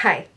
Hi.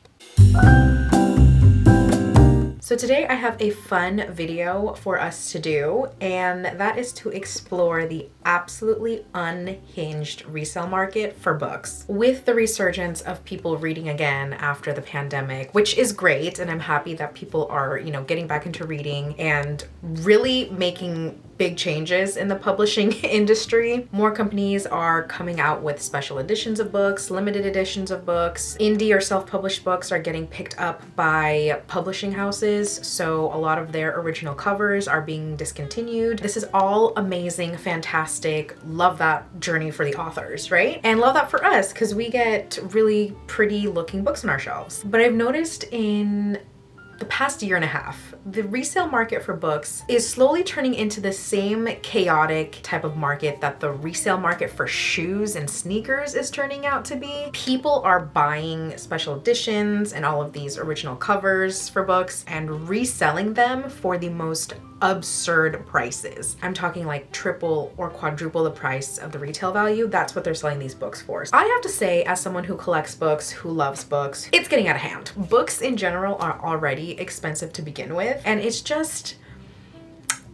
So today I have a fun video for us to do, and that is to explore the absolutely unhinged resale market for books. With the resurgence of people reading again after the pandemic, which is great, and I'm happy that people are, getting back into reading and really making big changes in the publishing industry. More companies are coming out with special editions of books, limited editions of books. Indie or self-published books are getting picked up by publishing houses, so a lot of their original covers are being discontinued. This is all amazing, fantastic. Love that journey for the authors, right? And love that for us, because we get really pretty looking books on our shelves. But I've noticed in the past year and a half, the resale market for books is slowly turning into the same chaotic type of market that the resale market for shoes and sneakers is turning out to be. People are buying special editions and all of these original covers for books and reselling them for the most absurd prices. I'm talking like triple or quadruple the price of the retail value. That's what they're selling these books for. I have to say, as someone who collects books, who loves books, it's getting out of hand. Books in general are already expensive to begin with, and it's just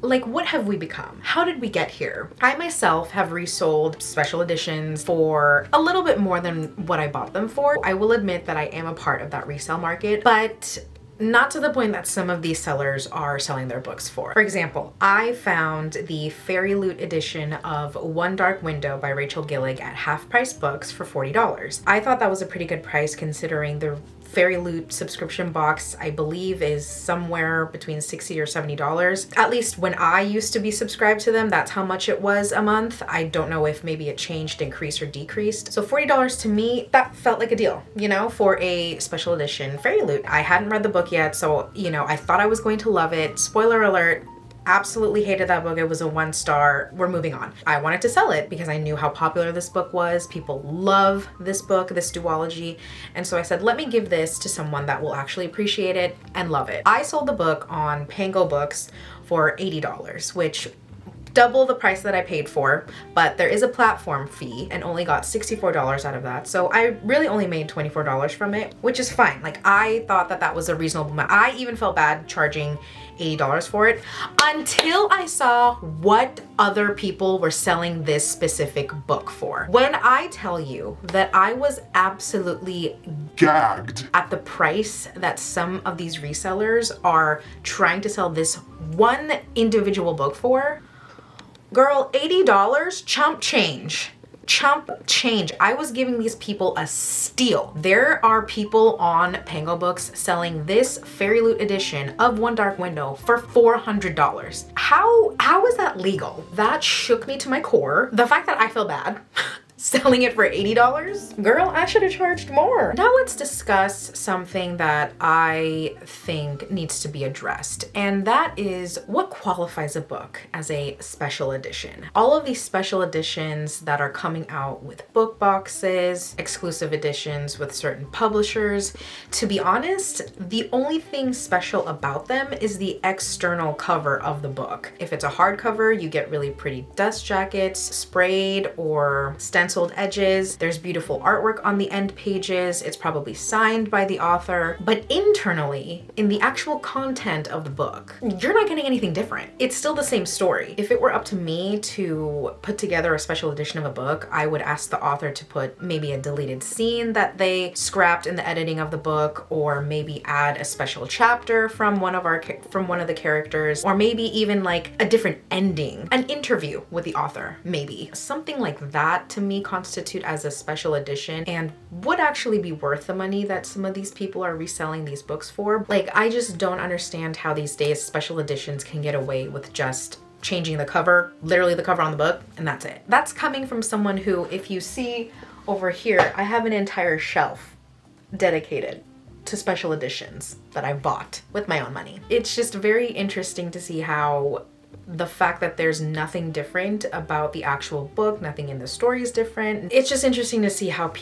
like, what have we become? How did we get here? I myself have resold special editions for a little bit more than what I bought them for. I will admit that I am a part of that resale market, but not to the point that some of these sellers are selling their books for. For example, I found the Fairy Loot edition of One Dark Window by Rachel Gillig at Half Price Books for $40. I thought that was a pretty good price considering the Fairy Loot subscription box, I believe, is somewhere between $60 or $70. At least when I used to be subscribed to them, that's how much it was a month. I don't know if maybe it changed, increased, or decreased. So $40 to me, that felt like a deal, for a special edition Fairy Loot. I hadn't read the book yet, so, I thought I was going to love it. Spoiler alert, absolutely hated that book. It was a 1-star. We're moving on. I wanted to sell it because I knew how popular this book was. People love this book, this duology. And so I said, let me give this to someone that will actually appreciate it and love it. I sold the book on Pango Books for $80, which double the price that I paid for, but there is a platform fee and only got $64 out of that. So I really only made $24 from it, which is fine. Like, I thought that that was a reasonable amount. I even felt bad charging $80 for it until I saw what other people were selling this specific book for. When I tell you that I was absolutely gagged at the price that some of these resellers are trying to sell this one individual book for, girl, $80, chump change. Chump change. I was giving these people a steal. There are people on Pango Books selling this Fairy Loot edition of One Dark Window for $400. How is that legal? That shook me to my core. The fact that I feel bad selling it for $80? Girl, I should have charged more. Now let's discuss something that I think needs to be addressed, and that is what qualifies a book as a special edition. All of these special editions that are coming out with book boxes, exclusive editions with certain publishers, to be honest, the only thing special about them is the external cover of the book. If it's a hardcover, you get really pretty dust jackets, sprayed or stenciled edges. There's beautiful artwork on the end pages. It's probably signed by the author. But internally, in the actual content of the book, you're not getting anything different. It's still the same story. If it were up to me to put together a special edition of a book, I would ask the author to put maybe a deleted scene that they scrapped in the editing of the book, or maybe add a special chapter from one of the characters, or maybe even like a different ending, an interview with the author, maybe. Something like that to me constitute as a special edition and would actually be worth the money that some of these people are reselling these books for. Like, I just don't understand how these days special editions can get away with just changing the cover, literally the cover on the book, and that's it. That's coming from someone who, if you see over here, I have an entire shelf dedicated to special editions that I bought with my own money. It's just very interesting to see how the fact that there's nothing different about the actual book, nothing in the story is different. It's just interesting to see how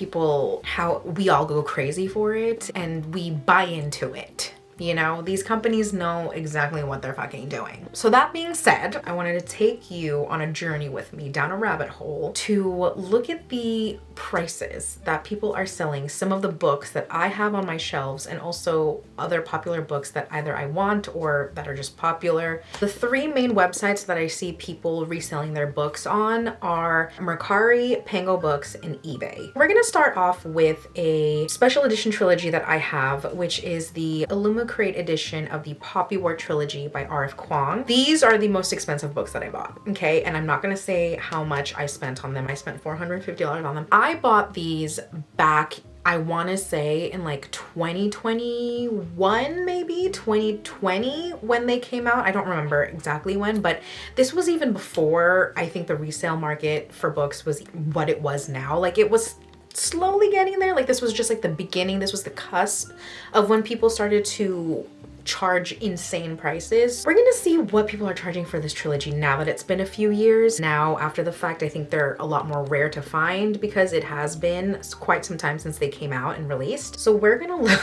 we all go crazy for it and we buy into it. You know, these companies know exactly what they're fucking doing. So that being said, I wanted to take you on a journey with me down a rabbit hole to look at the prices that people are selling some of the books that I have on my shelves, and also other popular books that either I want or that are just popular. The three main websites that I see people reselling their books on are Mercari, Pango Books, and eBay. We're gonna start off with a special edition trilogy that I have, which is the Illumicrate edition of the Poppy War trilogy by R.F. Kuang. These are the most expensive books that I bought, okay? And I'm not gonna say how much I spent on them. I spent $450 on them. I bought these back, I wanna say in like 2021, maybe 2020 when they came out. I don't remember exactly when, but this was even before I think the resale market for books was what it was now. Like it was slowly getting there. Like this was just like the beginning. This was the cusp of when people started to charge insane prices. We're gonna see what people are charging for this trilogy now that it's been a few years. Now, after the fact, I think they're a lot more rare to find because it has been quite some time since they came out and released. So we're gonna look,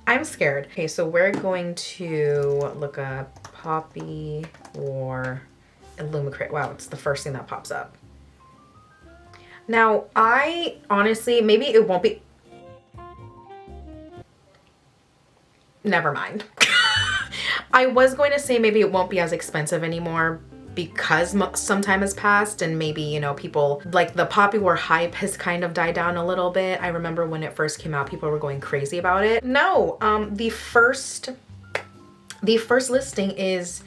I'm scared. Okay, so we're going to look up Poppy War Illumicrate. Wow, it's the first thing that pops up. Now, I honestly, maybe it won't be, never mind. I was going to say maybe it won't be as expensive anymore because some time has passed, and maybe, you know, people like the Poppy War hype has kind of died down a little bit. I remember when it first came out, people were going crazy about it. No, the first listing is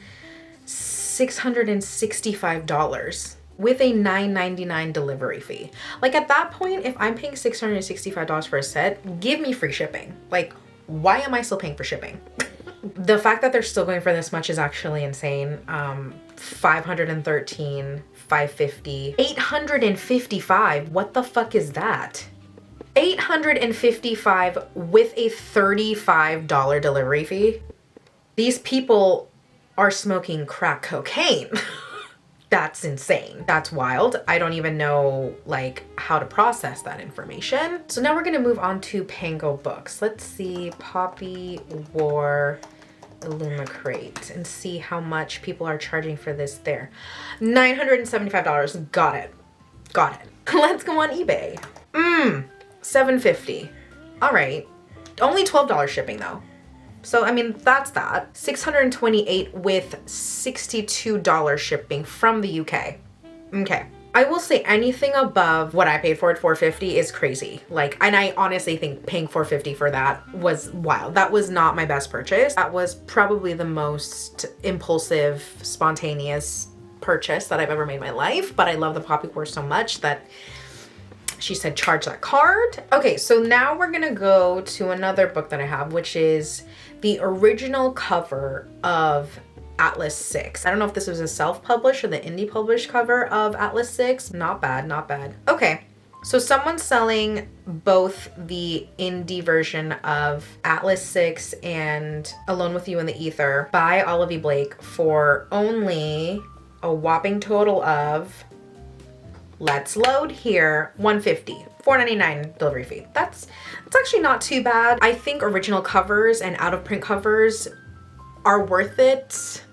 $665 with a $9.99 delivery fee. Like at that point, if I'm paying $665 for a set, give me free shipping. Like, why am I still paying for shipping? The fact that they're still going for this much is actually insane. 513, 550, 855. What the fuck is that? 855 with a $35 delivery fee. These people are smoking crack cocaine. That's insane. That's wild. I don't even know like how to process that information. So now we're gonna move on to Pango Books. Let's see Poppy War Illumicrate and see how much people are charging for this there. $975. Got it. Got it. Let's go on eBay. $750. All right. Only $12 shipping though. So, I mean, that's that. $628 with $62 shipping from the UK. Okay. I will say anything above what I paid for it, $450, is crazy. Like, and I honestly think paying $450 for that was wild. That was not my best purchase. That was probably the most impulsive, spontaneous purchase that I've ever made in my life. But I love the Poppy War so much that she said, charge that card. Okay, so now we're gonna go to another book that I have, which is the original cover of Atlas 6. I don't know if this was a self-published or the indie published cover of Atlas 6. Not bad, not bad. Okay, so someone's selling both the indie version of Atlas 6 and Alone with You in the Ether by Olivia Blake for only a whopping total of, let's load here, $150. $4.99 delivery fee. That's actually not too bad. I think original covers and out of print covers are worth it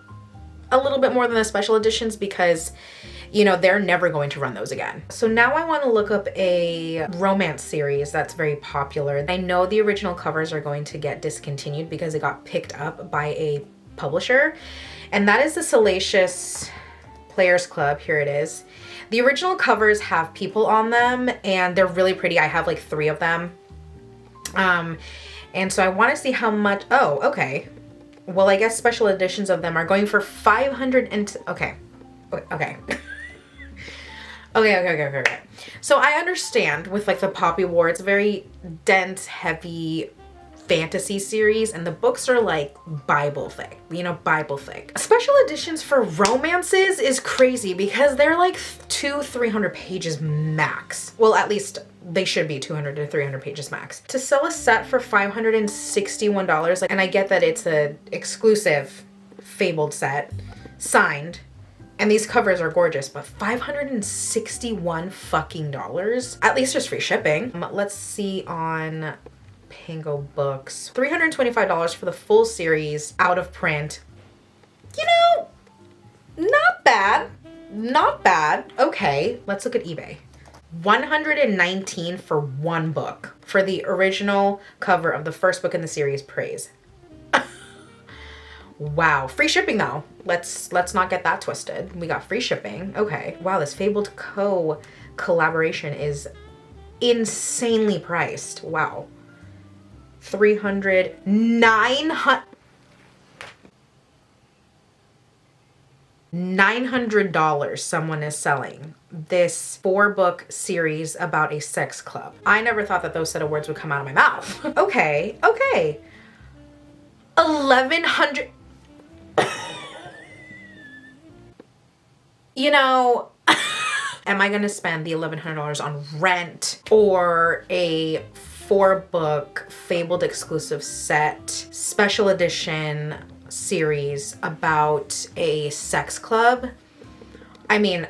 a little bit more than the special editions because, you know, they're never going to run those again. So now I want to look up a romance series that's very popular. I know the original covers are going to get discontinued because it got picked up by a publisher, and that is the Salacious Players Club. Here it is. The original covers have people on them and they're really pretty. I have like 3 of them. And so I want to see how much, oh, okay. Well, I guess special editions of them are going for 500 and, okay. Okay. Okay. So I understand with like the Poppy War, it's a very dense, heavy fantasy series, and the books are like Bible thick, you know, Bible thick. Special editions for romances is crazy because they're like 200-300 pages max. Well, at least they should be 200 to 300 pages max. To sell a set for $561, like, and I get that it's a exclusive fabled set, signed, and these covers are gorgeous, but $561 fucking dollars. At least there's free shipping. Let's see on Pango Books. $325 for the full series out of print. You know, not bad. Not bad. Okay, let's look at eBay. $119 for one book for the original cover of the first book in the series, Praise. Wow. Free shipping though. Let's not get that twisted. We got free shipping. Okay. Wow, this Fabled Co collaboration is insanely priced. Wow. $900 someone is selling this 4-book series about a sex club. I never thought that those set of words would come out of my mouth. Okay. 1,100. You know, am I gonna spend the $1,100 on rent or a 4-book Fabled exclusive set special edition series about a sex club? I mean,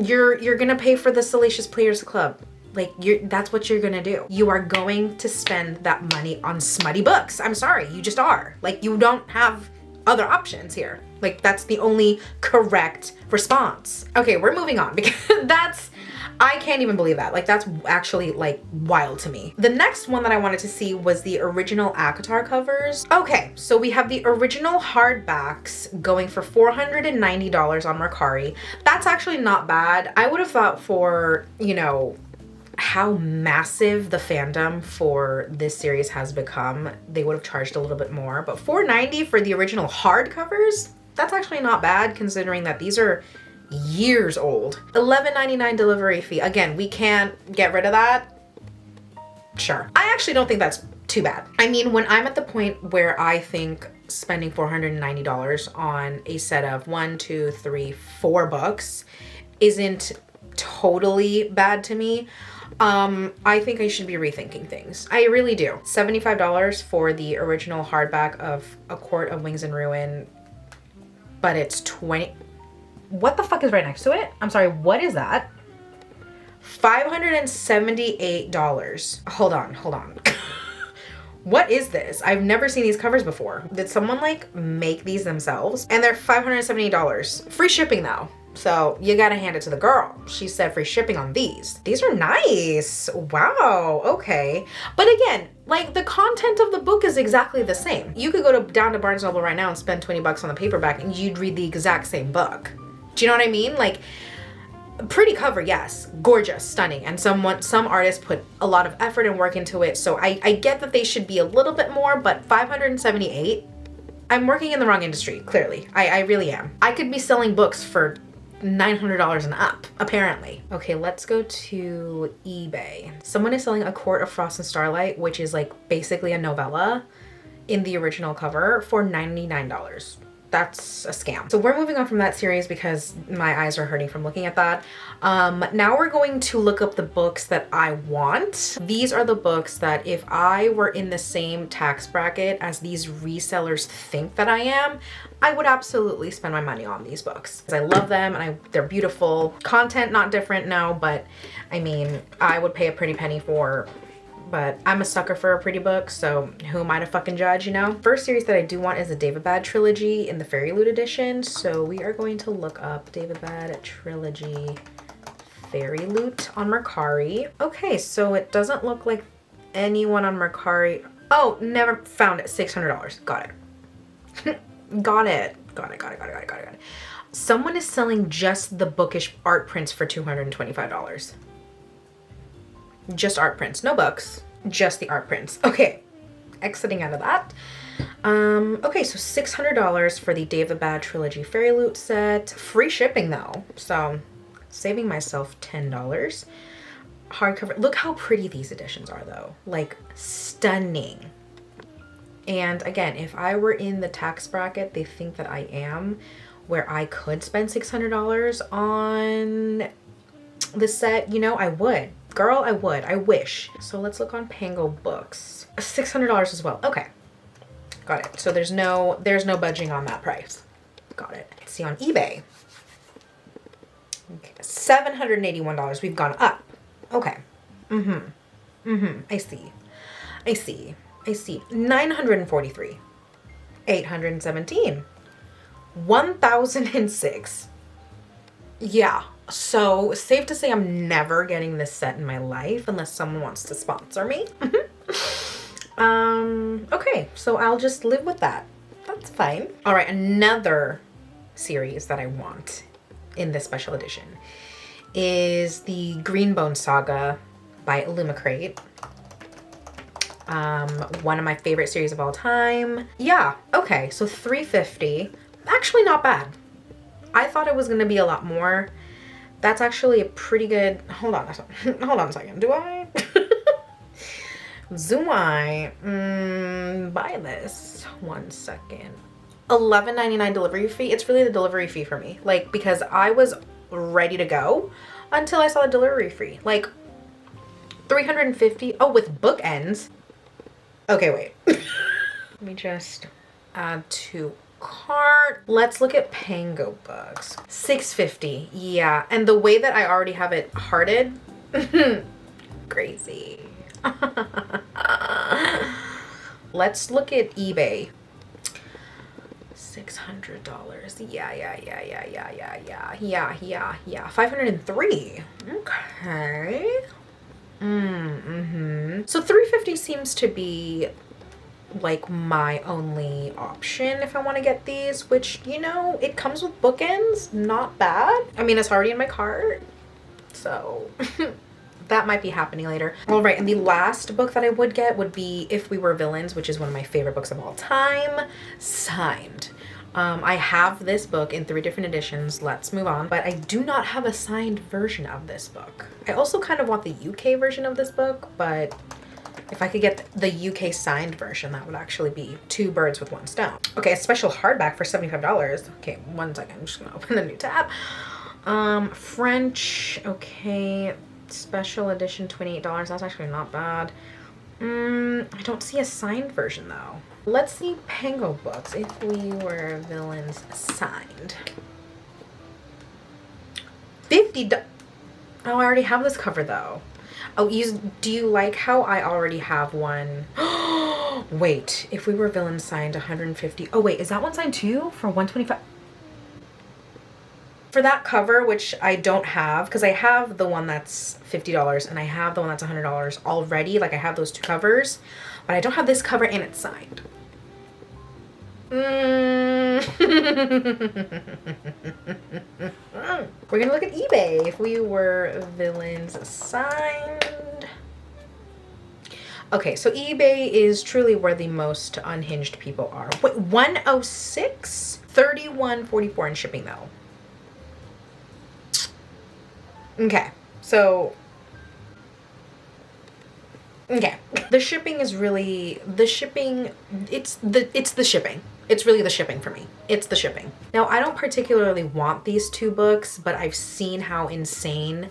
you're gonna pay for the Salacious Players Club. Like, that's what you're gonna do. You are going to spend that money on smutty books. I'm sorry, you just are. Like, you don't have other options here. Like, that's the only correct response. Okay, we're moving on because I can't even believe that. Like, that's actually like wild to me. The next one that I wanted to see was the original ACOTAR covers. Okay, so we have the original hardbacks going for $490 on Mercari. That's actually not bad. I would have thought for, you know, how massive the fandom for this series has become, they would have charged a little bit more. But $490 for the original hardcovers? That's actually not bad considering that these are years old. $11.99 delivery fee. Again, we can't get rid of that. Sure. I actually don't think that's too bad. I mean, when I'm at the point where I think spending $490 on a set of 1, 2, 3, 4 books isn't totally bad to me, I think I should be rethinking things. I really do. $75 for the original hardback of A Court of Wings and Ruin, but it's 20. What the fuck is right next to it? I'm sorry, what is that? $578. Hold on. What is this? I've never seen these covers before. Did someone like make these themselves? And they're $578. Free shipping though. So you gotta hand it to the girl. She said free shipping on these. These are nice. Wow, okay. But again, like the content of the book is exactly the same. You could go down to Barnes & Noble right now and spend 20 bucks on the paperback and you'd read the exact same book. Do you know what I mean? Like, pretty cover, yes. Gorgeous, stunning. And some artists put a lot of effort and work into it. So I get that they should be a little bit more, but $578? I'm working in the wrong industry, clearly. I really am. I could be selling books for $900 and up, apparently. Okay, let's go to eBay. Someone is selling A Court of Frost and Starlight, which is like basically a novella in the original cover for $99. That's a scam. So we're moving on from that series because my eyes are hurting from looking at that. Now we're going to look up the books that I want. These are the books that if I were in the same tax bracket as these resellers think that I am, I would absolutely spend my money on these books. I love them and they're beautiful. Content, not different, no, but I mean, I would pay a pretty penny for, but I'm a sucker for a pretty book, so who am I to fucking judge, you know? First series that I do want is the David Bad trilogy in the Fairy Loot edition, so we are going to look up David Bad trilogy Fairy Loot on Mercari. Okay, so it doesn't look like anyone on Mercari. Oh, never found it. $600. Got it. Got it. Someone is selling just the bookish art prints for $225. Just art prints, no books, just the art prints. Okay, exiting out of that. Okay, so $600 for the David Bad trilogy Fairy Loot set. Free shipping though, so saving myself $10. Hardcover. Look how pretty these editions are though. Like, stunning. And again, if I were in the tax bracket they think that I am, where I could spend $600 on the set, you know, I would. Girl, I would. I wish. So let's look on Pango Books. $600 as well. Okay. Got it. So there's no budging on that price. Got it. Let's see on eBay. Okay. $781. We've gone up. Okay. I see. $943. $817. $1,006. Yeah. So safe to say I'm never getting this set in my life unless someone wants to sponsor me. Okay, so I'll just live with that. That's fine. All right, another series that I want in this special edition is the Greenbone Saga by Illumicrate. One of my favorite series of all time. Yeah, okay, so $3.50. Actually not bad. I thought it was gonna be a lot more. That's actually a pretty good, hold on a second, do I? Do I buy this? 1 second. $11.99 delivery fee. It's really the delivery fee for me. Like, because I was ready to go until I saw the delivery fee. Like, $350. Oh, with bookends. Okay, wait. Let me just add to cart. Let's look at Pango books. $6.50. Yeah, and the way that I already have it hearted, crazy. Let's look at eBay. $600. Yeah. 503. Okay. So $3.50 seems to be like my only option if I want to get these, which, you know, it comes with bookends. Not bad. I mean, it's already in my cart, so that might be happening later. All right, and the last book that I would get would be If We Were Villains, which is one of my favorite books of all time, signed. I have this book in 3 different editions. Let's move on. But I do not have a signed version of this book. I also kind of want the UK version of this book, but if I could get the UK signed version, that would actually be 2 birds with 1 stone. Okay, a special hardback for $75. Okay, 1 second. I'm just gonna open a new tab. French, okay. Special edition, $28. That's actually not bad. I don't see a signed version though. Let's see Pango books. If We Were Villains signed. $50. Oh, I already have this cover though. Oh, do you like how I already have one? Wait, If We Were Villains signed, 150. Oh wait, is that one signed too for 125? For that cover, which I don't have, because I have the one that's $50 and I have the one that's $100 already. Like, I have those 2 covers, but I don't have this cover and it's signed. We're gonna look at eBay. If We Were Villains signed. Okay, so eBay is truly where the most unhinged people are. Wait, 106? $31.44 in shipping though. Okay, so okay, the shipping is really the shipping. It's the shipping. It's really the shipping for me. It's the shipping. Now, I don't particularly want these 2 books, but I've seen how insane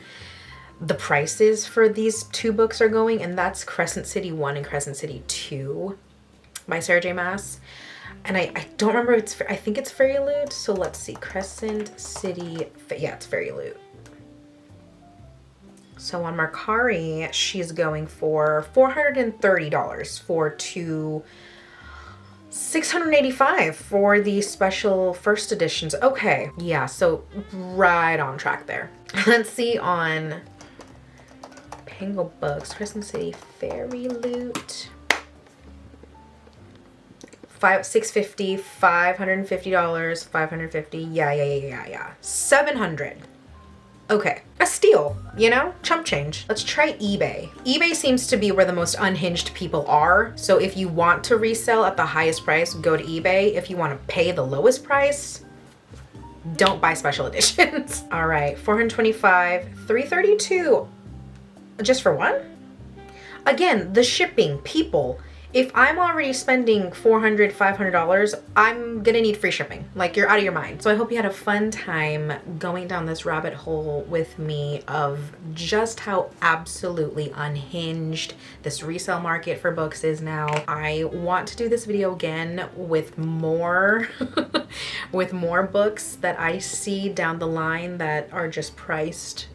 the prices for these 2 books are going, and that's Crescent City 1 and Crescent City 2 by Sarah J Maas. And I don't remember, I think it's Fairy Loot. So let's see, Crescent City, yeah, it's Fairy Loot. So on Mercari, she's going for $430 for 2, $685 for the special first editions. Okay, yeah, so right on track there. Let's see on Pango Books, Crescent City Fairy Loot. $650, $550, $550. Yeah. $700. Okay, a steal, you know? Chump change. Let's try eBay. eBay seems to be where the most unhinged people are. So if you want to resell at the highest price, go to eBay. If you want to pay the lowest price, don't buy special editions. All right, $425, $332, just for one? Again, the shipping, people. If I'm already spending $400, $500, I'm gonna need free shipping. Like, you're out of your mind. So I hope you had a fun time going down this rabbit hole with me of just how absolutely unhinged this resale market for books is now. I want to do this video again with more, with more books that I see down the line that are just priced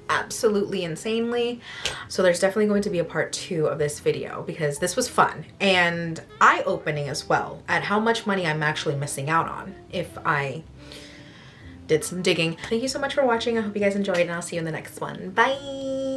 absolutely insanely. So there's definitely going to be a part 2 of this video because this was fun and eye-opening as well at how much money I'm actually missing out on if I did some digging. Thank you so much for watching. I hope you guys enjoyed, and I'll see you in the next one. Bye.